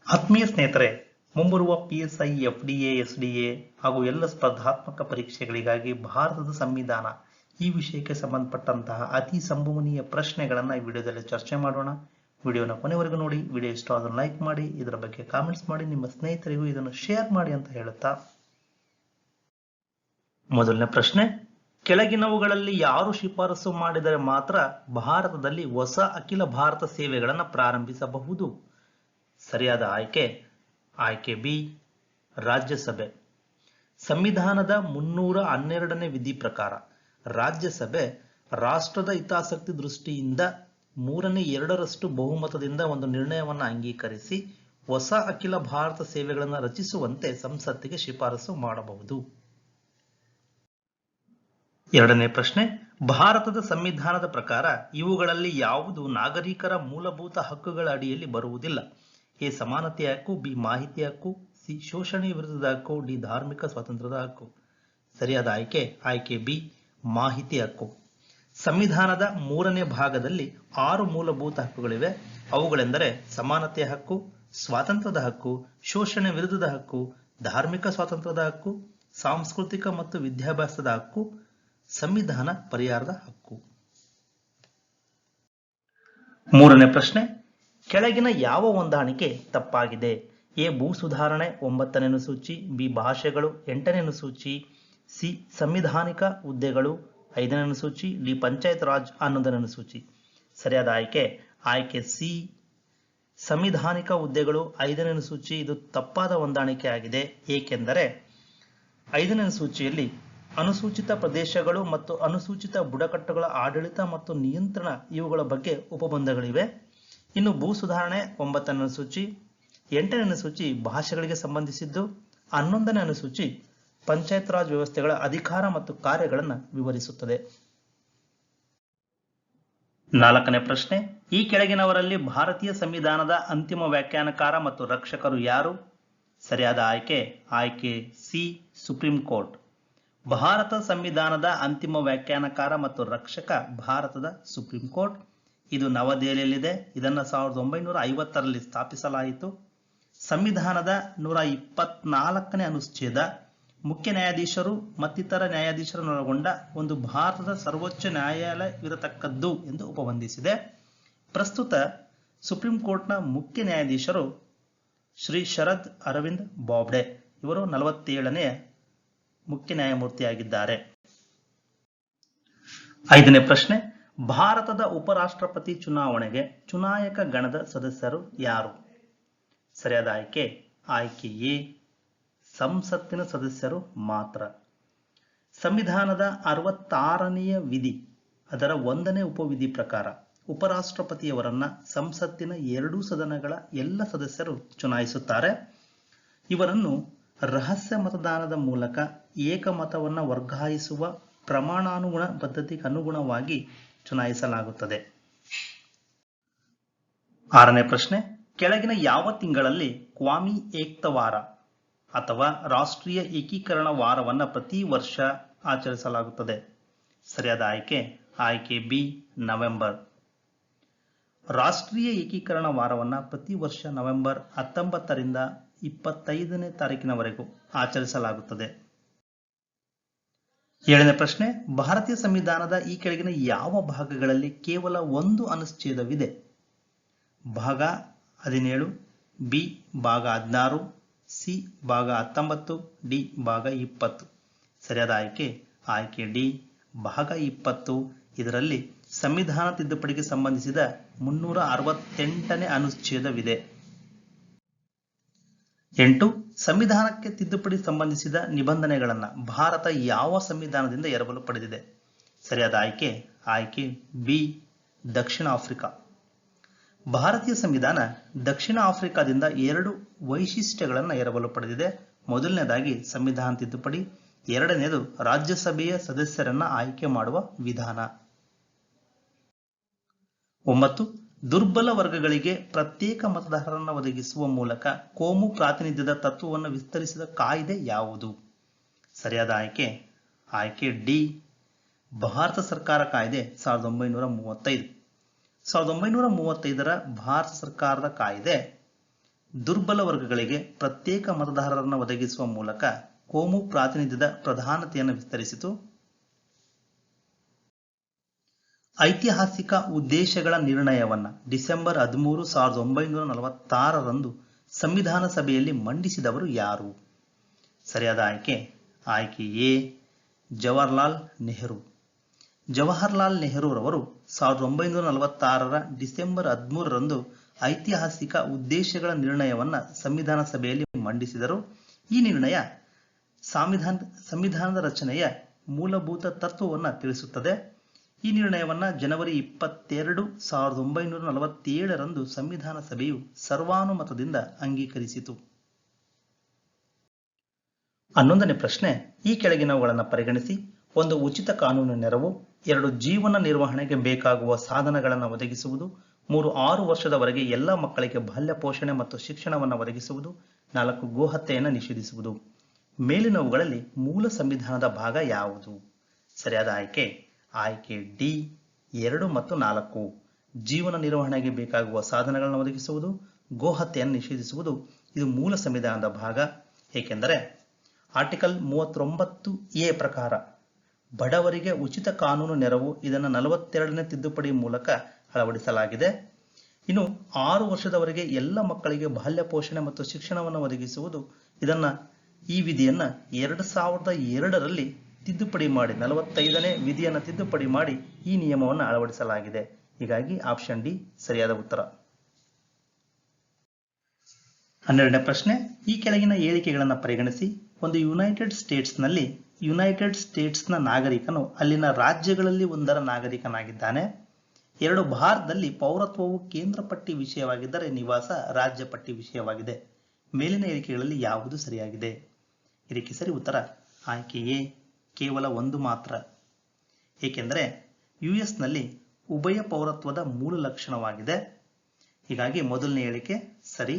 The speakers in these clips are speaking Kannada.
ಆತ್ಮೀಯ ಸ್ನೇಹಿತರೆ, ಮುಂಬರುವ PSI, FDA, SDA ಹಾಗೂ ಎಲ್ಲ ಸ್ಪರ್ಧಾತ್ಮಕ ಪರೀಕ್ಷೆಗಳಿಗಾಗಿ ಭಾರತದ ಸಂವಿಧಾನ ಈ ವಿಷಯಕ್ಕೆ ಸಂಬಂಧಪಟ್ಟಂತಹ ಅತಿ ಸಂಭವನೀಯ ಪ್ರಶ್ನೆಗಳನ್ನು ಈ ವಿಡಿಯೋದಲ್ಲಿ ಚರ್ಚೆ ಮಾಡೋಣ. ವಿಡಿಯೋನ ಕೊನೆವರೆಗೂ ನೋಡಿ. ವಿಡಿಯೋ ಇಷ್ಟ ಆದ್ರೆ ಲೈಕ್ ಮಾಡಿ, ಇದರ ಬಗ್ಗೆ ಕಾಮೆಂಟ್ಸ್ ಮಾಡಿ, ನಿಮ್ಮ ಸ್ನೇಹಿತರಿಗೂ ಇದನ್ನು ಶೇರ್ ಮಾಡಿ ಅಂತ ಹೇಳುತ್ತಾ ಮೊದಲನೇ ಪ್ರಶ್ನೆ, ಕೆಳಗಿನವುಗಳಲ್ಲಿ ಯಾರು ಶಿಫಾರಸು ಮಾಡಿದರೆ ಮಾತ್ರ ಭಾರತದಲ್ಲಿ ಹೊಸ ಅಖಿಲ ಭಾರತ ಸೇವೆಗಳನ್ನು ಪ್ರಾರಂಭಿಸಬಹುದು? ಸರಿಯಾದ ಆಯ್ಕೆ ಬಿ, ರಾಜ್ಯಸಭೆ. ಸಂವಿಧಾನದ 312ನೇ ವಿಧಿ ಪ್ರಕಾರ ರಾಜ್ಯಸಭೆ ರಾಷ್ಟ್ರದ ಹಿತಾಸಕ್ತಿ ದೃಷ್ಟಿಯಿಂದ 2/3 ಬಹುಮತದಿಂದ ಒಂದು ನಿರ್ಣಯವನ್ನು ಅಂಗೀಕರಿಸಿ ಹೊಸ ಅಖಿಲ ಭಾರತ ಸೇವೆಗಳನ್ನು ರಚಿಸುವಂತೆ ಸಂಸತ್ತಿಗೆ ಶಿಫಾರಸು ಮಾಡಬಹುದು. ಎರಡನೇ ಪ್ರಶ್ನೆ, ಭಾರತದ ಸಂವಿಧಾನದ ಪ್ರಕಾರ ಇವುಗಳಲ್ಲಿ ಯಾವುದು ನಾಗರಿಕರ ಮೂಲಭೂತ ಹಕ್ಕುಗಳ ಅಡಿಯಲ್ಲಿ ಬರುವುದಿಲ್ಲ? ಎ, ಸಮಾನತೆಯ ಹಕ್ಕು, ಬಿ, ಮಾಹಿತಿ ಹಕ್ಕು, ಸಿ, ಶೋಷಣೆ ವಿರುದ್ಧದ ಹಕ್ಕು, ಡಿ, ಧಾರ್ಮಿಕ ಸ್ವಾತಂತ್ರ್ಯದ ಹಕ್ಕು. ಸರಿಯಾದ ಆಯ್ಕೆ ಬಿ, ಮಾಹಿತಿ ಹಕ್ಕು. ಸಂವಿಧಾನದ 3ನೇ ಭಾಗದಲ್ಲಿ 6 ಮೂಲಭೂತ ಹಕ್ಕುಗಳಿವೆ. ಅವುಗಳೆಂದರೆ ಸಮಾನತೆಯ ಹಕ್ಕು, ಸ್ವಾತಂತ್ರ್ಯದ ಹಕ್ಕು, ಶೋಷಣೆ ವಿರುದ್ಧದ ಹಕ್ಕು, ಧಾರ್ಮಿಕ ಸ್ವಾತಂತ್ರ್ಯದ ಹಕ್ಕು, ಸಾಂಸ್ಕೃತಿಕ ಮತ್ತು ವಿದ್ಯಾಭ್ಯಾಸದ ಹಕ್ಕು, ಸಂವಿಧಾನ ಪರಿಹಾರದ ಹಕ್ಕು. ಮೂರನೇ ಪ್ರಶ್ನೆ, ಕೆಳಗಿನ ಯಾವ ಹೊಂದಾಣಿಕೆ ತಪ್ಪಾಗಿದೆ? ಎ, ಭೂ ಸುಧಾರಣೆ 9ನೇ ಅನುಸೂಚಿ, ಬಿ, ಭಾಷೆಗಳು 8ನೇ ಅನುಸೂಚಿ, ಸಿ, ಸಂವಿಧಾನಿಕ ಹುದ್ದೆಗಳು 5ನೇ ಅನುಸೂಚಿ, ಡಿ, ಪಂಚಾಯತ್ ರಾಜ್ 11ನೇ ಅನುಸೂಚಿ. ಸರಿಯಾದ ಆಯ್ಕೆ ಸಿ, ಸಂವಿಧಾನಿಕ ಹುದ್ದೆಗಳು 5ನೇ ಅನುಸೂಚಿ. ಇದು ತಪ್ಪಾದ ಹೊಂದಾಣಿಕೆ ಆಗಿದೆ. ಏಕೆಂದರೆ 5ನೇ ಅನುಸೂಚಿಯಲ್ಲಿ ಅನುಸೂಚಿತ ಪ್ರದೇಶಗಳು ಮತ್ತು ಅನುಸೂಚಿತ ಬುಡಕಟ್ಟುಗಳ ಆಡಳಿತ ಮತ್ತು ನಿಯಂತ್ರಣ ಇವುಗಳ ಬಗ್ಗೆ ಉಪಬಂಧಗಳಿವೆ. ಇನ್ನು ಭೂ ಸುಧಾರಣೆ 9ನೇ ಅನುಸೂಚಿ, 8ನೇ ಅನುಸೂಚಿ ಭಾಷೆಗಳಿಗೆ ಸಂಬಂಧಿಸಿದ್ದು, 11ನೇ ಅನುಸೂಚಿ ಪಂಚಾಯತ್ ರಾಜ್ ವ್ಯವಸ್ಥೆಗಳ ಅಧಿಕಾರ ಮತ್ತು ಕಾರ್ಯಗಳನ್ನು ವಿವರಿಸುತ್ತದೆ. 4ನೇ ಪ್ರಶ್ನೆ, ಈ ಕೆಳಗಿನವರಲ್ಲಿ ಭಾರತೀಯ ಸಂವಿಧಾನದ ಅಂತಿಮ ವ್ಯಾಖ್ಯಾನಕಾರ ಮತ್ತು ರಕ್ಷಕರು ಯಾರು? ಸರಿಯಾದ ಆಯ್ಕೆ ಸಿ, ಸುಪ್ರೀಂ ಕೋರ್ಟ್. ಭಾರತ ಸಂವಿಧಾನದ ಅಂತಿಮ ವ್ಯಾಖ್ಯಾನಕಾರ ಮತ್ತು ರಕ್ಷಕ ಭಾರತದ ಸುಪ್ರೀಂ ಕೋರ್ಟ್. ಇದು ನವದೆಹಲಿಯಲ್ಲಿದೆ. ಇದನ್ನು 1950ರಲ್ಲಿ ಸ್ಥಾಪಿಸಲಾಯಿತು. ಸಂವಿಧಾನದ 124ನೇ ಅನುಚ್ಛೇದ ಮುಖ್ಯ ನ್ಯಾಯಾಧೀಶರು ಮತ್ತಿತರ ನ್ಯಾಯಾಧೀಶರನ್ನೊಳಗೊಂಡ ಒಂದು ಭಾರತದ ಸರ್ವೋಚ್ಚ ನ್ಯಾಯಾಲಯವಿರತಕ್ಕದ್ದು ಎಂದು ಉಪಬಂಧಿಸಿದೆ. ಪ್ರಸ್ತುತ ಸುಪ್ರೀಂ ಕೋರ್ಟ್ನ ಮುಖ್ಯ ನ್ಯಾಯಾಧೀಶರು ಶ್ರೀ ಶರದ್ ಅರವಿಂದ್ ಬಾಬ್ಡೆ. ಇವರು 47ನೇ ಮುಖ್ಯ ನ್ಯಾಯಮೂರ್ತಿಯಾಗಿದ್ದಾರೆ. 5ನೇ ಪ್ರಶ್ನೆ, ಭಾರತದ ಉಪರಾಷ್ಟ್ರಪತಿ ಚುನಾವಣೆಗೆ ಚುನಾಯಕ ಗಣದ ಸದಸ್ಯರು ಯಾರು? ಸರಿಯಾದ ಆಯ್ಕೆ ಎ, ಸಂಸತ್ತಿನ ಸದಸ್ಯರು ಮಾತ್ರ. ಸಂವಿಧಾನದ 66ನೇ ವಿಧಿ ಅದರ 1ನೇ ಉಪವಿಧಿ ಪ್ರಕಾರ ಉಪರಾಷ್ಟ್ರಪತಿಯವರನ್ನ ಸಂಸತ್ತಿನ 2 ಸದನಗಳ ಎಲ್ಲ ಸದಸ್ಯರು ಚುನಾಯಿಸುತ್ತಾರೆ. ಇವರನ್ನು ರಹಸ್ಯ ಮತದಾನದ ಮೂಲಕ ಏಕಮತವನ್ನು ವರ್ಗಾಯಿಸುವ ಪ್ರಮಾಣಾನುಗುಣ ಪದ್ಧತಿಗೆ ಅನುಗುಣವಾಗಿ ಚುನಾಯಿಸಲಾಗುತ್ತದೆ. 6ನೇ ಪ್ರಶ್ನೆ, ಕೆಳಗಿನ ಯಾವ ತಿಂಗಳಲ್ಲಿ ಕ್ವಾಮಿ ಏಕ್ತಾ ವಾರ ಅಥವಾ ರಾಷ್ಟ್ರೀಯ ಏಕೀಕರಣ ವಾರವನ್ನು ಪ್ರತಿ ವರ್ಷ ಆಚರಿಸಲಾಗುತ್ತದೆ? ಸರಿಯಾದ ಆಯ್ಕೆ ಬಿ, ನವೆಂಬರ್. ರಾಷ್ಟ್ರೀಯ ಏಕೀಕರಣ ವಾರವನ್ನು ಪ್ರತಿ ವರ್ಷ ನವೆಂಬರ್ 19ರಿಂದ 25ನೇ ತಾರೀಕಿನವರೆಗೂ ಆಚರಿಸಲಾಗುತ್ತದೆ. 7ನೇ ಪ್ರಶ್ನೆ, ಭಾರತೀಯ ಸಂವಿಧಾನದ ಈ ಕೆಳಗಿನ ಯಾವ ಭಾಗಗಳಲ್ಲಿ ಕೇವಲ ಒಂದು ಅನುಚ್ಛೇದವಿದೆ? ಭಾಗ 17, ಬಿ, ಭಾಗ 16, ಸಿ, ಭಾಗ 19, ಡಿ, ಭಾಗ 20. ಸರಿಯಾದ ಆಯ್ಕೆ ಡಿ, ಭಾಗ 20. ಇದರಲ್ಲಿ ಸಂವಿಧಾನ ತಿದ್ದುಪಡಿಗೆ ಸಂಬಂಧಿಸಿದ 368ನೇ ಅನುಚ್ಛೇದವಿದೆ. 8, ಸಂವಿಧಾನಕ್ಕೆ ತಿದ್ದುಪಡಿ ಸಂಬಂಧಿಸಿದ ನಿಬಂಧನೆಗಳನ್ನು ಭಾರತ ಯಾವ ಸಂವಿಧಾನದಿಂದ ಎರವಲು ಪಡೆದಿದೆ? ಸರಿಯಾದ ಆಯ್ಕೆ ಬಿ, ದಕ್ಷಿಣ ಆಫ್ರಿಕಾ. ಭಾರತೀಯ ಸಂವಿಧಾನ ದಕ್ಷಿಣ ಆಫ್ರಿಕಾದಿಂದ 2 ವೈಶಿಷ್ಟ್ಯಗಳನ್ನು ಎರವಲು ಪಡೆದಿದೆ. ಮೊದಲನೇದಾಗಿ ಸಂವಿಧಾನ ತಿದ್ದುಪಡಿ, ಎರಡನೇದು ರಾಜ್ಯಸಭೆಯ ಸದಸ್ಯರನ್ನ ಆಯ್ಕೆ ಮಾಡುವ ವಿಧಾನ. 9, ದುರ್ಬಲ ವರ್ಗಗಳಿಗೆ ಪ್ರತ್ಯೇಕ ಮತದಾರರನ್ನು ಒದಗಿಸುವ ಮೂಲಕ ಕೋಮು ಪ್ರಾತಿನಿಧ್ಯದ ತತ್ವವನ್ನು ವಿಸ್ತರಿಸಿದ ಕಾಯ್ದೆ ಯಾವುದು? ಸರಿಯಾದ ಆಯ್ಕೆ ಡಿ, ಭಾರತ ಸರ್ಕಾರ ಕಾಯ್ದೆ 1935. 1935ರ ಭಾರತ ಸರ್ಕಾರದ ಕಾಯ್ದೆ ದುರ್ಬಲ ವರ್ಗಗಳಿಗೆ ಪ್ರತ್ಯೇಕ ಮತದಾರರನ್ನು ಒದಗಿಸುವ ಮೂಲಕ ಕೋಮು ಪ್ರಾತಿನಿಧ್ಯದ ಪ್ರಧಾನತೆಯನ್ನು ವಿಸ್ತರಿಸಿತು. ಐತಿಹಾಸಿಕ ಉದ್ದೇಶಗಳ ನಿರ್ಣಯವನ್ನ ಡಿಸೆಂಬರ್ 13, 1946ರಂದು ಸಂವಿಧಾನ ಸಭೆಯಲ್ಲಿ ಮಂಡಿಸಿದವರು ಯಾರು? ಸರಿಯಾದ ಆಯ್ಕೆ ಎ ಜವಾಹರ್ಲಾಲ್ ನೆಹರು. ಜವಾಹರ್ಲಾಲ್ ನೆಹರೂರವರು 1946ರ ಡಿಸೆಂಬರ್ 13ರಂದು ಐತಿಹಾಸಿಕ ಉದ್ದೇಶಗಳ ನಿರ್ಣಯವನ್ನ ಸಂವಿಧಾನ ಸಭೆಯಲ್ಲಿ ಮಂಡಿಸಿದರು. ಈ ನಿರ್ಣಯ ಸಂವಿಧಾನದ ರಚನೆಯ ಮೂಲಭೂತ ತತ್ವವನ್ನು ತಿಳಿಸುತ್ತದೆ. ಈ ನಿರ್ಣಯವನ್ನ ಜನವರಿ 22, 1947ರಂದು ಸಂವಿಧಾನ ಸಭೆಯು ಸರ್ವಾನುಮತದಿಂದ ಅಂಗೀಕರಿಸಿತು. 11ನೇ ಪ್ರಶ್ನೆ, ಈ ಕೆಳಗಿನವುಗಳನ್ನು ಪರಿಗಣಿಸಿ. 1. ಉಚಿತ ಕಾನೂನು ನೆರವು. 2. ಜೀವನ ನಿರ್ವಹಣೆಗೆ ಬೇಕಾಗುವ ಸಾಧನಗಳನ್ನು ಒದಗಿಸುವುದು. 3. 6 ವರ್ಷದವರೆಗೆ ಎಲ್ಲ ಮಕ್ಕಳಿಗೆ ಬಾಲ್ಯ ಪೋಷಣೆ ಮತ್ತು ಶಿಕ್ಷಣವನ್ನು ಒದಗಿಸುವುದು. 4. ಗೋಹತ್ಯೆಯನ್ನು ನಿಷೇಧಿಸುವುದು. ಮೇಲಿನವುಗಳಲ್ಲಿ ಮೂಲ ಸಂವಿಧಾನದ ಭಾಗ ಯಾವುದು? ಸರಿಯಾದ ಆಯ್ಕೆ ಡಿ 2 ಮತ್ತು 4. ಜೀವನ ನಿರ್ವಹಣೆಗೆ ಬೇಕಾಗುವ ಸಾಧನಗಳನ್ನು ಒದಗಿಸುವುದು, ಗೋಹತ್ಯೆಯನ್ನು ನಿಷೇಧಿಸುವುದು ಇದು ಮೂಲ ಸಂವಿಧಾನದ ಭಾಗ. ಏಕೆಂದರೆ ಆರ್ಟಿಕಲ್ 39A ಪ್ರಕಾರ ಬಡವರಿಗೆ ಉಚಿತ ಕಾನೂನು ನೆರವು ಇದನ್ನು 42ನೇ ತಿದ್ದುಪಡಿ ಮೂಲಕ ಅಳವಡಿಸಲಾಗಿದೆ. ಇನ್ನು 6 ವರ್ಷದವರೆಗೆ ಎಲ್ಲ ಮಕ್ಕಳಿಗೆ ಬಾಲ್ಯ ಪೋಷಣೆ ಮತ್ತು ಶಿಕ್ಷಣವನ್ನು ಒದಗಿಸುವುದು ಈ ವಿಧಿಯನ್ನ 2002ರಲ್ಲಿ ತಿದ್ದುಪಡಿ ಮಾಡಿ 45ನೇ ವಿಧಿಯನ್ನು ತಿದ್ದುಪಡಿ ಮಾಡಿ ಈ ನಿಯಮವನ್ನು ಅಳವಡಿಸಲಾಗಿದೆ. ಹೀಗಾಗಿ ಆಪ್ಷನ್ ಡಿ ಸರಿಯಾದ ಉತ್ತರ. 12ನೇ ಪ್ರಶ್ನೆ, ಈ ಕೆಳಗಿನ ಹೇಳಿಕೆಗಳನ್ನು ಪರಿಗಣಿಸಿ. 1. ಯುನೈಟೆಡ್ ಸ್ಟೇಟ್ಸ್ನ ನಾಗರಿಕನು ಅಲ್ಲಿನ ರಾಜ್ಯಗಳಲ್ಲಿ ಒಂದರ ನಾಗರಿಕನಾಗಿದ್ದಾನೆ. 2. ಭಾರತದಲ್ಲಿ ಪೌರತ್ವವು ಕೇಂದ್ರ ಪಟ್ಟಿ ವಿಷಯವಾಗಿದ್ದರೆ ನಿವಾಸ ರಾಜ್ಯ ಪಟ್ಟಿ ವಿಷಯವಾಗಿದೆ. ಮೇಲಿನ ಹೇಳಿಕೆಗಳಲ್ಲಿ ಯಾವುದು ಸರಿಯಾಗಿದೆ? ಇದಕ್ಕೆ ಸರಿ ಉತ್ತರ ಆಯ್ಕೆ ಎ ಕೇವಲ ಒಂದು ಮಾತ್ರ. ಏಕೆಂದರೆ ಯುಎಸ್ನಲ್ಲಿ ಉಭಯ ಪೌರತ್ವದ ಮೂಲ ಲಕ್ಷಣವಾಗಿದೆ. ಹೀಗಾಗಿ ಮೊದಲನೇ ಹೇಳಿಕೆ ಸರಿ.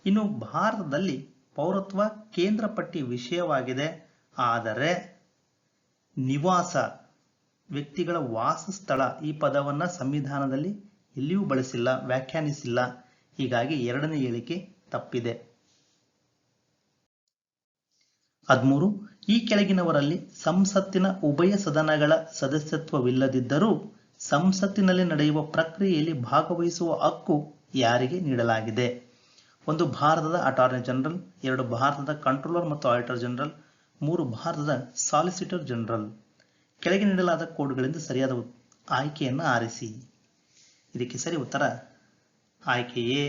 ಇನ್ನು ಭಾರತದಲ್ಲಿ ಪೌರತ್ವ ಕೇಂದ್ರ ಪಟ್ಟಿ ವಿಷಯವಾಗಿದೆ, ಆದರೆ ನಿವಾಸ ವ್ಯಕ್ತಿಗಳ ವಾಸಸ್ಥಳ ಈ ಪದವನ್ನ ಸಂವಿಧಾನದಲ್ಲಿ ಎಲ್ಲಿಯೂ ಬಳಸಿಲ್ಲ, ವ್ಯಾಖ್ಯಾನಿಸಿಲ್ಲ. ಹೀಗಾಗಿ ಎರಡನೇ ಹೇಳಿಕೆ ತಪ್ಪಿದೆ. 13. ಈ ಕೆಳಗಿನವರಲ್ಲಿ ಸಂಸತ್ತಿನ ಉಭಯ ಸದನಗಳ ಸದಸ್ಯತ್ವವಿಲ್ಲದಿದ್ದರೂ ಸಂಸತ್ತಿನಲ್ಲಿ ನಡೆಯುವ ಪ್ರಕ್ರಿಯೆಯಲ್ಲಿ ಭಾಗವಹಿಸುವ ಹಕ್ಕು ಯಾರಿಗೆ ನೀಡಲಾಗಿದೆ? 1. ಭಾರತದ ಅಟಾರ್ನಿ ಜನರಲ್. 2. ಭಾರತದ ಕಂಟ್ರೋಲರ್ ಮತ್ತು ಆಡಿಟರ್ ಜನರಲ್. 3. ಭಾರತದ ಸಾಲಿಸಿಟರ್ ಜನರಲ್. ಕೆಳಗೆ ನೀಡಲಾದ ಕೋಡ್ಗಳಿಂದ ಸರಿಯಾದ ಆಯ್ಕೆಯನ್ನು ಆರಿಸಿ. ಇದಕ್ಕೆ ಸರಿ ಉತ್ತರ ಆಯ್ಕೆ ಎ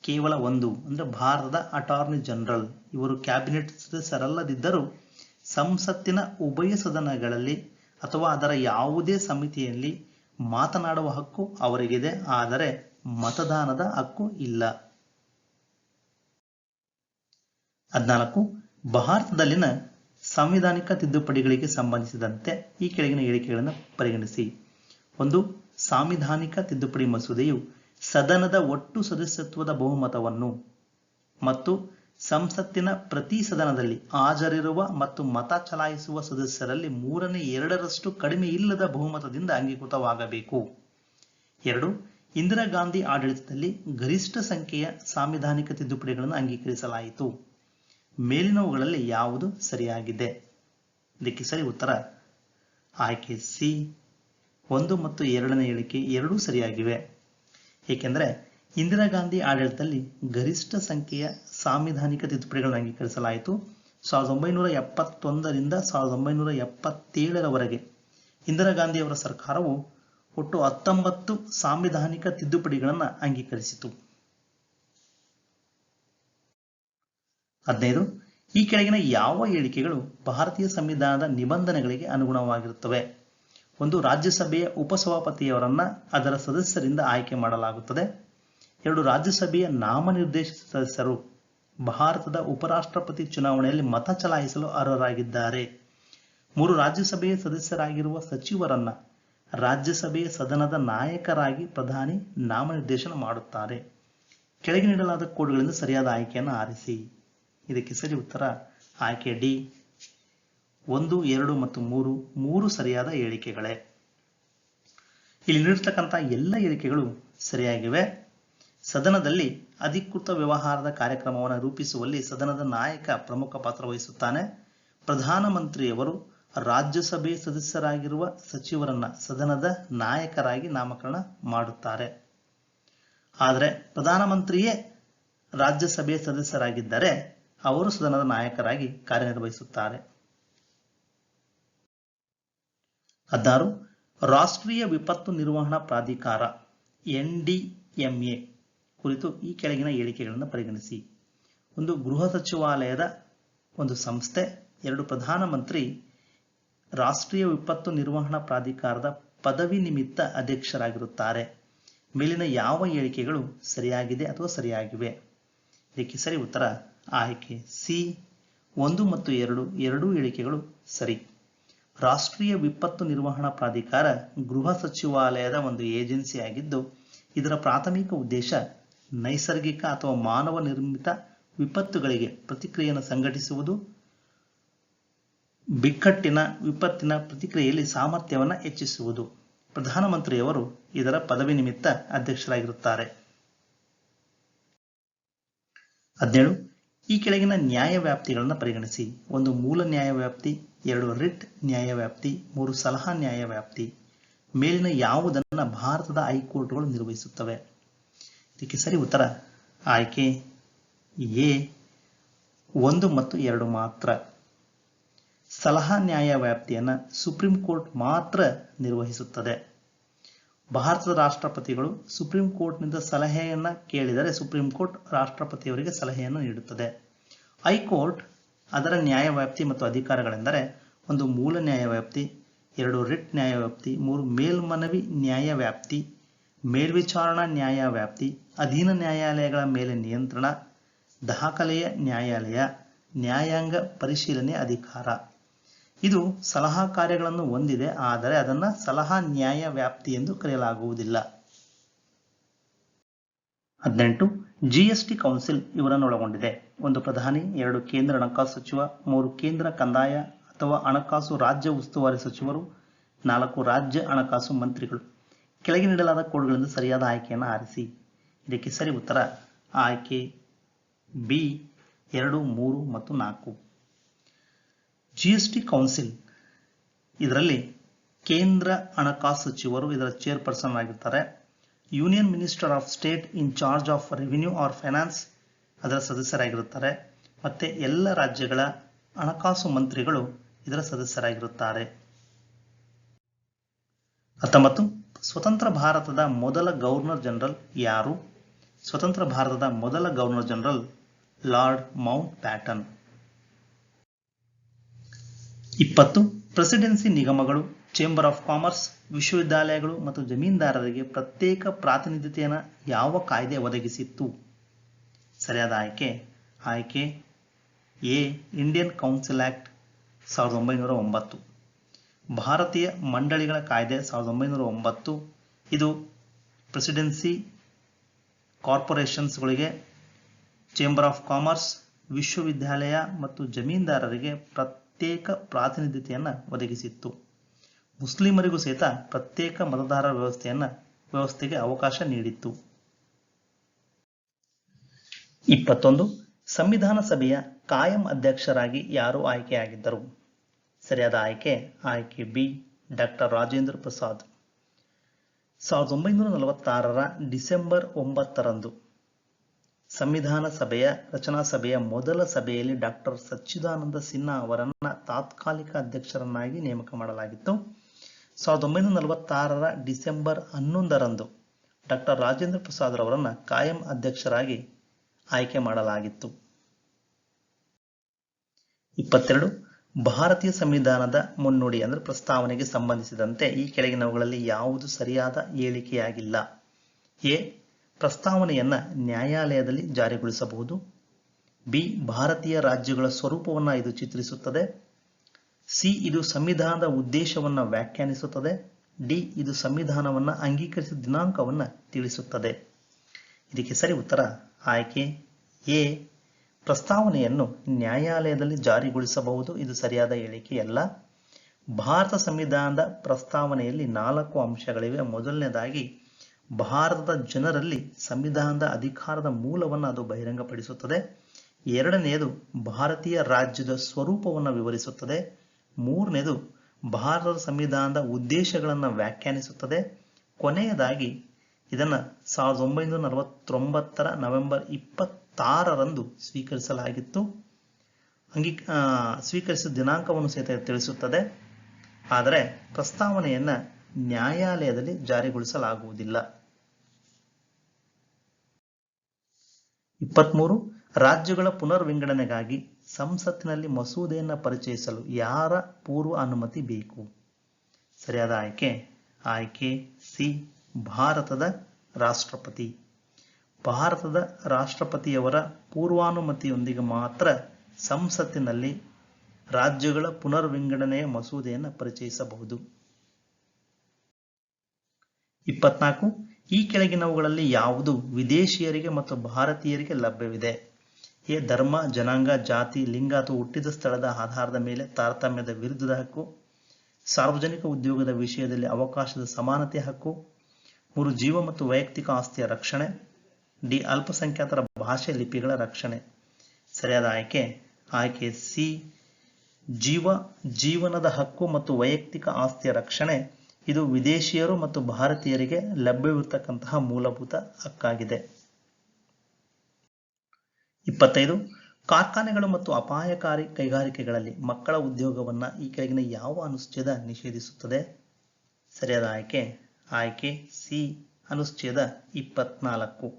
ಕೇವಲ ಒಂದು, ಅಂದ್ರೆ ಭಾರತದ ಅಟಾರ್ನಿ ಜನರಲ್. ಇವರು ಕ್ಯಾಬಿನೆಟ್ ಸದಸ್ಯರಲ್ಲದಿದ್ದರೂ ಸಂಸತ್ತಿನ ಉಭಯ ಸದನಗಳಲ್ಲಿ ಅಥವಾ ಅದರ ಯಾವುದೇ ಸಮಿತಿಯಲ್ಲಿ ಮಾತನಾಡುವ ಹಕ್ಕು ಅವರಿಗಿದೆ, ಆದರೆ ಮತದಾನದ ಹಕ್ಕು ಇಲ್ಲ. 14. ಭಾರತದಲ್ಲಿನ ಸಾಂವಿಧಾನಿಕ ತಿದ್ದುಪಡಿಗಳಿಗೆ ಸಂಬಂಧಿಸಿದಂತೆ ಈ ಕೆಳಗಿನ ಹೇಳಿಕೆಗಳನ್ನು ಪರಿಗಣಿಸಿ. 1. ಸಾಂವಿಧಾನಿಕ ತಿದ್ದುಪಡಿ ಮಸೂದೆಯು ಸದನದ ಒಟ್ಟು ಸದಸ್ಯತ್ವದ ಬಹುಮತವನ್ನು ಮತ್ತು ಸಂಸತ್ತಿನ ಪ್ರತಿ ಸದನದಲ್ಲಿ ಹಾಜರಿರುವ ಮತ್ತು ಮತ ಚಲಾಯಿಸುವ ಸದಸ್ಯರಲ್ಲಿ 2/3 ಕಡಿಮೆ ಇಲ್ಲದ ಬಹುಮತದಿಂದ ಅಂಗೀಕೃತವಾಗಬೇಕು. 2. ಇಂದಿರಾ ಗಾಂಧಿ ಆಡಳಿತದಲ್ಲಿ ಗರಿಷ್ಠ ಸಂಖ್ಯೆಯ ಸಾಂವಿಧಾನಿಕ ತಿದ್ದುಪಡಿಗಳನ್ನು ಅಂಗೀಕರಿಸಲಾಯಿತು. ಮೇಲಿನವುಗಳಲ್ಲಿ ಯಾವುದು ಸರಿಯಾಗಿದೆ? ಇದಕ್ಕೆ ಸರಿ ಉತ್ತರ ಆಯ್ಕೆ ಸಿ 1 ಮತ್ತು 2ನೇ ಹೇಳಿಕೆ ಎರಡೂ ಸರಿಯಾಗಿವೆ. ಏಕೆಂದರೆ ಇಂದಿರಾ ಗಾಂಧಿ ಆಡಳಿತದಲ್ಲಿ ಗರಿಷ್ಠ ಸಂಖ್ಯೆಯ ಸಾಂವಿಧಾನಿಕ ತಿದ್ದುಪಡಿಗಳನ್ನು ಅಂಗೀಕರಿಸಲಾಯಿತು. 1971ರಿಂದ 1977ರವರೆಗೆ ಇಂದಿರಾ ಗಾಂಧಿಯವರ ಸರ್ಕಾರವು ಒಟ್ಟು 19 ಸಾಂವಿಧಾನಿಕ ತಿದ್ದುಪಡಿಗಳನ್ನು ಅಂಗೀಕರಿಸಿತು. 15. ಈ ಕೆಳಗಿನ ಯಾವ ಹೇಳಿಕೆಗಳು ಭಾರತೀಯ ಸಂವಿಧಾನದ ನಿಬಂಧನೆಗಳಿಗೆ ಅನುಗುಣವಾಗಿರುತ್ತವೆ? 1. ರಾಜ್ಯಸಭೆಯ ಉಪಸಭಾಪತಿಯವರನ್ನ ಅದರ ಸದಸ್ಯರಿಂದ ಆಯ್ಕೆ ಮಾಡಲಾಗುತ್ತದೆ. 2. ರಾಜ್ಯಸಭೆಯ ನಾಮನಿರ್ದೇಶಿತ ಸದಸ್ಯರು ಭಾರತದ ಉಪರಾಷ್ಟ್ರಪತಿ ಚುನಾವಣೆಯಲ್ಲಿ ಮತ ಚಲಾಯಿಸಲು ಅರ್ಹರಾಗಿದ್ದಾರೆ. 3. ರಾಜ್ಯಸಭೆಯ ಸದಸ್ಯರಾಗಿರುವ ಸಚಿವರನ್ನ ರಾಜ್ಯಸಭೆಯ ಸದನದ ನಾಯಕರಾಗಿ ಪ್ರಧಾನಿ ನಾಮನಿರ್ದೇಶನ ಮಾಡುತ್ತಾರೆ. ಕೆಳಗೆ ನೀಡಲಾದ ಕೋಡ್ಗಳಿಂದ ಸರಿಯಾದ ಆಯ್ಕೆಯನ್ನು ಆರಿಸಿ. ಇದಕ್ಕೆ ಸರಿ ಉತ್ತರ ಆಯ್ಕೆ ಡಿ 1, 2 ಮತ್ತು 3 ಸರಿಯಾದ ಹೇಳಿಕೆಗಳೇ. ಇಲ್ಲಿ ನೀಡಿರ್ತಕ್ಕಂಥ ಎಲ್ಲ ಹೇಳಿಕೆಗಳು ಸರಿಯಾಗಿವೆ. ಸದನದಲ್ಲಿ ಅಧಿಕೃತ ವ್ಯವಹಾರದ ಕಾರ್ಯಕ್ರಮವನ್ನು ರೂಪಿಸುವಲ್ಲಿ ಸದನದ ನಾಯಕ ಪ್ರಮುಖ ಪಾತ್ರ ವಹಿಸುತ್ತಾನೆ. ಪ್ರಧಾನಮಂತ್ರಿಯವರು ರಾಜ್ಯಸಭೆ ಸದಸ್ಯರಾಗಿರುವ ಸಚಿವರನ್ನ ಸದನದ ನಾಯಕರಾಗಿ ನಾಮಕರಣ ಮಾಡುತ್ತಾರೆ. ಆದರೆ ಪ್ರಧಾನಮಂತ್ರಿಯೇ ರಾಜ್ಯಸಭೆಯ ಸದಸ್ಯರಾಗಿದ್ದರೆ ಅವರು ಸದನದ ನಾಯಕರಾಗಿ ಕಾರ್ಯನಿರ್ವಹಿಸುತ್ತಾರೆ. 16. ರಾಷ್ಟ್ರೀಯ ವಿಪತ್ತು ನಿರ್ವಹಣಾ ಪ್ರಾಧಿಕಾರ NDMA ಕುರಿತು ಈ ಕೆಳಗಿನ ಹೇಳಿಕೆಗಳನ್ನು ಪರಿಗಣಿಸಿ. ಒಂದು, ಗೃಹ ಸಚಿವಾಲಯದ ಒಂದು ಸಂಸ್ಥೆ. 2, ಪ್ರಧಾನಮಂತ್ರಿ ರಾಷ್ಟ್ರೀಯ ವಿಪತ್ತು ನಿರ್ವಹಣಾ ಪ್ರಾಧಿಕಾರದ ಪದವಿ ನಿಮಿತ್ತ ಅಧ್ಯಕ್ಷರಾಗಿರುತ್ತಾರೆ. ಮೇಲಿನ ಯಾವ ಹೇಳಿಕೆಗಳು ಸರಿಯಾಗಿದೆ ಅಥವಾ ಸರಿಯಾಗಿವೆ? ಇದಕ್ಕೆ ಸರಿ ಉತ್ತರ ಆಯ್ಕೆ ಸಿ 1 ಮತ್ತು 2 ಎರಡೂ ಹೇಳಿಕೆಗಳು ಸರಿ. ರಾಷ್ಟ್ರೀಯ ವಿಪತ್ತು ನಿರ್ವಹಣಾ ಪ್ರಾಧಿಕಾರ ಗೃಹ ಸಚಿವಾಲಯದ ಒಂದು ಏಜೆನ್ಸಿ ಆಗಿದ್ದು, ಇದರ ಪ್ರಾಥಮಿಕ ಉದ್ದೇಶ ನೈಸರ್ಗಿಕ ಅಥವಾ ಮಾನವ ನಿರ್ಮಿತ ವಿಪತ್ತುಗಳಿಗೆ ಪ್ರತಿಕ್ರಿಯೆಯನ್ನು ಸಂಘಟಿಸುವುದು, ವಿಪತ್ತಿನ ಪ್ರತಿಕ್ರಿಯೆಯಲ್ಲಿ ಸಾಮರ್ಥ್ಯವನ್ನು ಹೆಚ್ಚಿಸುವುದು. ಪ್ರಧಾನಮಂತ್ರಿಯವರು ಇದರ ಪದವಿ ನಿಮಿತ್ತ ಅಧ್ಯಕ್ಷರಾಗಿರುತ್ತಾರೆ. 17. ಈ ಕೆಳಗಿನ ನ್ಯಾಯವ್ಯಾಪ್ತಿಗಳನ್ನು ಪರಿಗಣಿಸಿ. 1, ಮೂಲ ನ್ಯಾಯವ್ಯಾಪ್ತಿ. 2, ರಿಟ್ ನ್ಯಾಯವ್ಯಾಪ್ತಿ. 3, ಸಲಹಾ ನ್ಯಾಯವ್ಯಾಪ್ತಿ. ಮೇಲಿನ ಯಾವುದನ್ನು ಭಾರತದ ಹೈಕೋರ್ಟ್ಗಳು ನಿರ್ವಹಿಸುತ್ತವೆ? ಇದಕ್ಕೆ ಸರಿ ಉತ್ತರ ಆಯ್ಕೆ ಎ 1 ಮತ್ತು 2 ಮಾತ್ರ. ಸಲಹಾ ನ್ಯಾಯವ್ಯಾಪ್ತಿಯನ್ನು ಸುಪ್ರೀಂ ಕೋರ್ಟ್ ಮಾತ್ರ ನಿರ್ವಹಿಸುತ್ತದೆ. ಭಾರತದ ರಾಷ್ಟ್ರಪತಿಗಳು ಸುಪ್ರೀಂ ಕೋರ್ಟ್ನಿಂದ ಸಲಹೆಯನ್ನ ಕೇಳಿದರೆ ಸುಪ್ರೀಂ ಕೋರ್ಟ್ ರಾಷ್ಟ್ರಪತಿಯವರಿಗೆ ಸಲಹೆಯನ್ನು ನೀಡುತ್ತದೆ. ಹೈಕೋರ್ಟ್ ಅದರ ನ್ಯಾಯವ್ಯಾಪ್ತಿ ಮತ್ತು ಅಧಿಕಾರಗಳೆಂದರೆ 1, ಮೂಲ ನ್ಯಾಯವ್ಯಾಪ್ತಿ. 2, ರಿಟ್ ನ್ಯಾಯವ್ಯಾಪ್ತಿ. 3, ಮೇಲ್ಮನವಿ ನ್ಯಾಯವ್ಯಾಪ್ತಿ. ಮೇಲ್ವಿಚಾರಣಾ ನ್ಯಾಯವ್ಯಾಪ್ತಿ. ಅಧೀನ ನ್ಯಾಯಾಲಯಗಳ ಮೇಲೆ ನಿಯಂತ್ರಣ. ದಾಖಲೆಯ ನ್ಯಾಯಾಲಯ. ನ್ಯಾಯಾಂಗ ಪರಿಶೀಲನೆ ಅಧಿಕಾರ. ಇದು ಸಲಹಾ ಕಾರ್ಯಗಳನ್ನು ಹೊಂದಿದೆ, ಆದರೆ ಅದನ್ನು ಸಲಹಾ ನ್ಯಾಯವ್ಯಾಪ್ತಿ ಎಂದು ಕರೆಯಲಾಗುವುದಿಲ್ಲ. 18. GST ಕೌನ್ಸಿಲ್ ಇವರನ್ನು ಒಳಗೊಂಡಿದೆ. 1, ಪ್ರಧಾನಿ. 2, ಕೇಂದ್ರ ಹಣಕಾಸು ಸಚಿವ. 3, ಕೇಂದ್ರ ಕಂದಾಯ ಅಥವಾ ಹಣಕಾಸು ರಾಜ್ಯ ಉಸ್ತುವಾರಿ ಸಚಿವರು. 4, ರಾಜ್ಯ ಹಣಕಾಸು ಮಂತ್ರಿಗಳು. ಕೆಳಗೆ ನೀಡಲಾದ ಕೋಡ್ಗಳಿಂದ ಸರಿಯಾದ ಆಯ್ಕೆಯನ್ನು ಆರಿಸಿ. ಇದಕ್ಕೆ ಸರಿ ಉತ್ತರ ಆಯ್ಕೆ ಬಿ 2, 3 ಮತ್ತು 4. GST ಕೌನ್ಸಿಲ್ ಇದರಲ್ಲಿ ಕೇಂದ್ರ ಹಣಕಾಸು ಸಚಿವರು ಇದರ ಚೇರ್ಪರ್ಸನ್ ಆಗಿರ್ತಾರೆ. Union minister of state in charge of revenue or finance ಅದರ ಸದಸ್ಯರಾಗಿರುತ್ತಾರೆ. ಮತ್ತೆ ಎಲ್ಲ ರಾಜ್ಯಗಳ ಹಣಕಾಸು ಮಂತ್ರಿಗಳು ಇದರ ಸದಸ್ಯರಾಗಿರುತ್ತಾರೆ. 19. ಸ್ವತಂತ್ರ ಭಾರತದ ಮೊದಲ ಗವರ್ನರ್ ಜನರಲ್ ಯಾರು? ಸ್ವತಂತ್ರ ಭಾರತದ ಮೊದಲ governor general lord Mount Patton. 20. Presidency ನಿಗಮಗಳು, ಚೇಂಬರ್ ಆಫ್ ಕಾಮರ್ಸ್, ವಿಶ್ವವಿದ್ಯಾಲಯಗಳು ಮತ್ತು ಜಮೀನ್ದಾರರಿಗೆ ಪ್ರತ್ಯೇಕ ಪ್ರಾತಿನಿಧ್ಯತೆಯನ್ನು ಯಾವ ಕಾಯ್ದೆ ಒದಗಿಸಿತ್ತು? ಸರಿಯಾದ ಆಯ್ಕೆ ಎ ಇಂಡಿಯನ್ ಕೌನ್ಸಿಲ್ ಆಕ್ಟ್ 1909. ಭಾರತೀಯ ಮಂಡಳಿಗಳ ಕಾಯ್ದೆ 1909. ಇದು ಪ್ರೆಸಿಡೆನ್ಸಿ, ಕಾರ್ಪೊರೇಷನ್ಸ್ಗಳಿಗೆ, ಚೇಂಬರ್ ಆಫ್ ಕಾಮರ್ಸ್, ವಿಶ್ವವಿದ್ಯಾಲಯ ಮತ್ತು ಜಮೀನ್ದಾರರಿಗೆ ಪ್ರತ್ಯೇಕ ಪ್ರಾತಿನಿಧ್ಯತೆಯನ್ನು ಒದಗಿಸಿತ್ತು. ಮುಸ್ಲಿಮರಿಗೂ ಸಹಿತ ಪ್ರತ್ಯೇಕ ಮತದಾರರ ವ್ಯವಸ್ಥೆಗೆ ಅವಕಾಶ ನೀಡಿತ್ತು. 21. ಸಂವಿಧಾನ ಸಭೆಯ ಕಾಯಂ ಅಧ್ಯಕ್ಷರಾಗಿ ಯಾರು ಆಯ್ಕೆಯಾಗಿದ್ದರು? ಸರಿಯಾದ ಆಯ್ಕೆ ಬಿ ಡಾಕ್ಟರ್ ರಾಜೇಂದ್ರ ಪ್ರಸಾದ್. 1946ರ ಡಿಸೆಂಬರ್ 9ರಂದು ಸಂವಿಧಾನ ಸಭೆಯ ರಚನಾ ಸಭೆಯ ಮೊದಲ ಸಭೆಯಲ್ಲಿ ಡಾಕ್ಟರ್ ಸಚ್ಚಿದಾನಂದ ಸಿನ್ಹಾ ಅವರನ್ನ ತಾತ್ಕಾಲಿಕ ಅಧ್ಯಕ್ಷರನ್ನಾಗಿ ನೇಮಕ ಮಾಡಲಾಗಿತ್ತು. 1946ರ ಡಿಸೆಂಬರ್ 11ರಂದು ಡಾಕ್ಟರ್ ರಾಜೇಂದ್ರ ಪ್ರಸಾದ್ ಅವರನ್ನ ಕಾಯಂ ಅಧ್ಯಕ್ಷರಾಗಿ ಆಯ್ಕೆ ಮಾಡಲಾಗಿತ್ತು. 22. ಭಾರತೀಯ ಸಂವಿಧಾನದ ಮುನ್ನುಡಿ ಪ್ರಸ್ತಾವನೆಗೆ ಸಂಬಂಧಿಸಿದಂತೆ ಈ ಕೆಳಗಿನವುಗಳಲ್ಲಿ ಯಾವುದು ಸರಿಯಾದ ಹೇಳಿಕೆಯಾಗಿಲ್ಲ? ಎ. ಪ್ರಸ್ತಾವನೆಯನ್ನ ನ್ಯಾಯಾಲಯದಲ್ಲಿ ಜಾರಿಗೊಳಿಸಬಹುದು. ಬಿ. ಭಾರತೀಯ ರಾಜ್ಯಗಳ ಸ್ವರೂಪವನ್ನು ಇದು ಚಿತ್ರಿಸುತ್ತದೆ. ಸಿ. ಇದು ಸಂವಿಧಾನದ ಉದ್ದೇಶವನ್ನು ವ್ಯಾಖ್ಯಾನಿಸುತ್ತದೆ. ಡಿ. ಇದು ಸಂವಿಧಾನವನ್ನು ಅಂಗೀಕರಿಸಿದ ದಿನಾಂಕವನ್ನು ತಿಳಿಸುತ್ತದೆ. ಇದಕ್ಕೆ ಸರಿ ಉತ್ತರ ಆಯ್ಕೆ ಎ. ಪ್ರಸ್ತಾವನೆಯನ್ನು ನ್ಯಾಯಾಲಯದಲ್ಲಿ ಜಾರಿಗೊಳಿಸಬಹುದು. ಇದು ಸರಿಯಾದ ಹೇಳಿಕೆಯಲ್ಲ. ಭಾರತ ಸಂವಿಧಾನದ ಪ್ರಸ್ತಾವನೆಯಲ್ಲಿ 4 ಅಂಶಗಳಿವೆ. ಮೊದಲನೇದಾಗಿ ಭಾರತದ ಜನರಲ್ಲಿ ಸಂವಿಧಾನದ ಅಧಿಕಾರದ ಮೂಲವನ್ನು ಅದು ಬಹಿರಂಗಪಡಿಸುತ್ತದೆ. ಎರಡನೆಯದು ಭಾರತೀಯ ರಾಜ್ಯದ ಸ್ವರೂಪವನ್ನು ವಿವರಿಸುತ್ತದೆ. ಮೂರನೇದು ಭಾರತದ ಸಂವಿಧಾನದ ಉದ್ದೇಶಗಳನ್ನು ವ್ಯಾಖ್ಯಾನಿಸುತ್ತದೆ. ಕೊನೆಯದಾಗಿ ಇದನ್ನು 1949 ನವೆಂಬರ್ 26ರಂದು ಸ್ವೀಕರಿಸಲಾಗಿತ್ತು. ಸ್ವೀಕರಿಸಿದ ದಿನಾಂಕವನ್ನು ಸಹಿತ ತಿಳಿಸುತ್ತದೆ. ಆದರೆ ಪ್ರಸ್ತಾವನೆಯನ್ನು ನ್ಯಾಯಾಲಯದಲ್ಲಿ ಜಾರಿಗೊಳಿಸಲಾಗುವುದಿಲ್ಲ. 23 ರಾಜ್ಯಗಳ ಪುನರ್ ವಿಂಗಡಣೆಗಾಗಿ ಸಂಸತ್ತಿನಲ್ಲಿ ಮಸೂದೆಯನ್ನು ಪರಿಚಯಿಸಲು ಯಾರ ಪೂರ್ವ ಅನುಮತಿ ಬೇಕು? ಸರಿಯಾದ ಆಯ್ಕೆ ಸಿ, ಭಾರತದ ರಾಷ್ಟ್ರಪತಿ. ಭಾರತದ ರಾಷ್ಟ್ರಪತಿಯವರ ಪೂರ್ವಾನುಮತಿಯೊಂದಿಗೆ ಮಾತ್ರ ಸಂಸತ್ತಿನಲ್ಲಿ ರಾಜ್ಯಗಳ ಪುನರ್ ವಿಂಗಡಣೆಯ ಮಸೂದೆಯನ್ನು ಪರಿಚಯಿಸಬಹುದು. 24 ಈ ಕೆಳಗಿನವುಗಳಲ್ಲಿ ಯಾವುದು ವಿದೇಶಿಯರಿಗೆ ಮತ್ತು ಭಾರತೀಯರಿಗೆ ಲಭ್ಯವಿದೆ? ಎ, ಧರ್ಮ, ಜನಾಂಗ, ಜಾತಿ, ಲಿಂಗ ಅಥವಾ ಹುಟ್ಟಿದ ಸ್ಥಳದ ಆಧಾರದ ಮೇಲೆ ತಾರತಮ್ಯದ ವಿರುದ್ಧದ ಹಕ್ಕು. ಸಾರ್ವಜನಿಕ ಉದ್ಯೋಗದ ವಿಷಯದಲ್ಲಿ ಅವಕಾಶದ ಸಮಾನತೆ ಹಕ್ಕು. 3 ಜೀವ ಮತ್ತು ವೈಯಕ್ತಿಕ ಆಸ್ತಿಯ ರಕ್ಷಣೆ. ಡಿ, ಅಲ್ಪಸಂಖ್ಯಾತರ ಭಾಷೆ ಲಿಪಿಗಳ ರಕ್ಷಣೆ. ಸರಿಯಾದ ಆಯ್ಕೆ ಸಿ, ಜೀವನದ ಹಕ್ಕು ಮತ್ತು ವೈಯಕ್ತಿಕ ಆಸ್ತಿಯ ರಕ್ಷಣೆ. ಇದು ವಿದೇಶಿಯರು ಮತ್ತು ಭಾರತೀಯರಿಗೆ ಲಭ್ಯವಿರತಕ್ಕಂತಹ ಮೂಲಭೂತ ಹಕ್ಕಾಗಿದೆ. 25 ಕಾರ್ಖಾನೆಗಳು ಮತ್ತು ಅಪಾಯಕಾರಿ ಕೈಗಾರಿಕೆಗಳಲ್ಲಿ ಮಕ್ಕಳ ಉದ್ಯೋಗವನ್ನು ಈ ಕೆಳಗಿನ ಯಾವ ಅನುಚ್ಛೇದ ನಿಷೇಧಿಸುತ್ತದೆ? ಸರಿಯಾದ ಆಯ್ಕೆ ಸಿ, ಅನುಚ್ಛೇದ 24.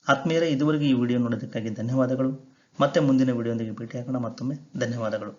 ಆತ್ಮೀಯರೇ, ಇದುವರೆಗೆ ಈ ವಿಡಿಯೋ ನೋಡೋದಕ್ಕಾಗಿ ಧನ್ಯವಾದಗಳು. ಮತ್ತೆ ಮುಂದಿನ ವಿಡಿಯೋದೊಂದಿಗೆ ಭೇಟಿಯಾಗೋಣ. ಮತ್ತೊಮ್ಮೆ ಧನ್ಯವಾದಗಳು.